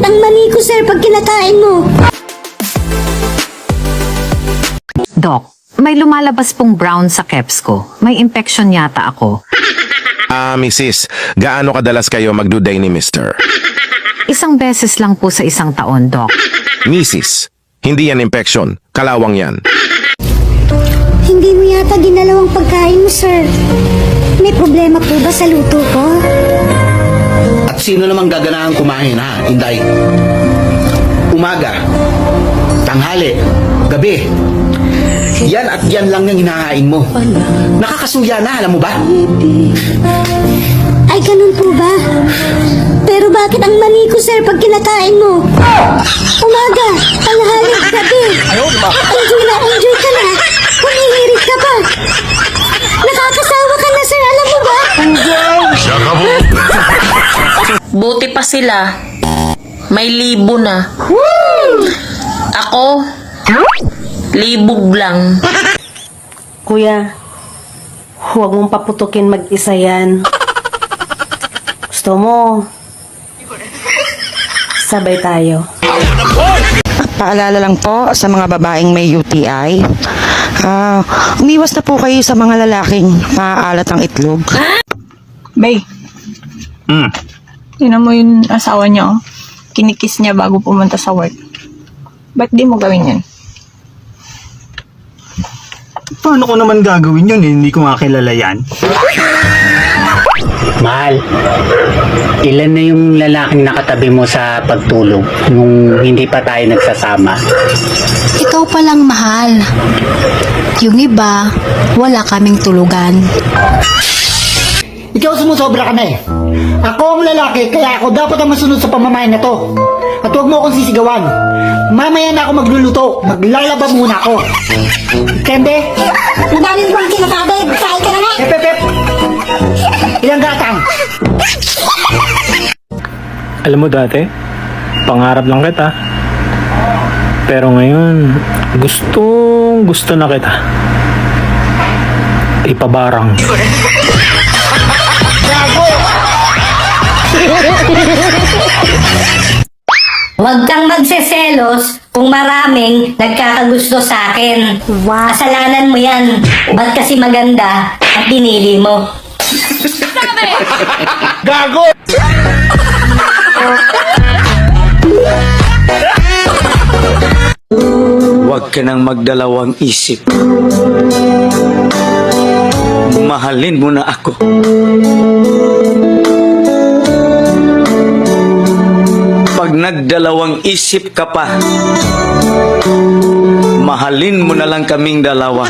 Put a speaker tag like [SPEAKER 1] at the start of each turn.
[SPEAKER 1] ang mani ko, sir, pag kinakain mo?
[SPEAKER 2] Doc, may lumalabas pong brown sa keps ko. May infection yata ako.
[SPEAKER 3] Mrs. Gaano kadalas kayo magduday ni Mr.?
[SPEAKER 2] Isang beses lang po sa isang taon, Doc.
[SPEAKER 3] Mrs. Hindi yan infection. Kalawang yan.
[SPEAKER 1] Hindi mo yata ginalawang pagkain mo, sir. May problema po ba sa luto ko?
[SPEAKER 4] At sino namang gaganahan kumain, ha, Inday? Umaga, tanghali, gabi. Yan at yan lang yung hinahain mo. Nakakasuya na, alam mo ba?
[SPEAKER 1] Ay, ganun po ba? Pero bakit ang mani ko, sir, pag kinakain mo? Umaga, tanghali, gabi. Enjoy na, enjoy ka na. Humihirit ka pa. Nakakasawa ka na, sir, alam mo ba?
[SPEAKER 5] Buti pa sila. May libo na. Ako, libog lang.
[SPEAKER 6] Kuya, huwag mong paputukin mag-isa yan. Gusto mo, sabay tayo.
[SPEAKER 7] Paalala lang po sa mga babaeng may UTI. Umiwas na po kayo sa mga lalaking maaalat ang itlog.
[SPEAKER 8] Bay. Tingnan mo yung asawa niya, oh. Kinikiss niya bago pumunta sa work. Ba't di mo gawin yan?
[SPEAKER 9] Paano ko naman gagawin yun? Hindi ko nga kilala yan.
[SPEAKER 10] Mahal, ilan na yung lalaking nakatabi mo sa pagtulog nung hindi pa tayo nagsasama?
[SPEAKER 11] Ikaw palang mahal. Yung iba, wala kaming tulugan.
[SPEAKER 4] Ikaw sumusobra ka na, eh. Ako ang lalaki, kaya ako dapat ang masunod sa pamamayan na to. At huwag mo akong sisigawan. Mamaya na ako magluluto. Maglalaba muna ako. Kende?
[SPEAKER 1] Ang dami mo bang sinasabi? Kain ka na nga.
[SPEAKER 4] Pep. Ilang gatang?
[SPEAKER 9] Alam mo dati, pangarap lang kita. Pero ngayon, gusto na kita. Ipabarang.
[SPEAKER 1] Huwag kang magseselos kung maraming nagkakagusto sa akin. Kasalanan mo yan. Ba't kasi maganda at pinili mo?
[SPEAKER 4] Gago!
[SPEAKER 12] Huwag ka nang magdalawang isip. Mahalin mo na ako. Pag nagdalawang isip ka pa, mahalin mo na lang kaming dalawa.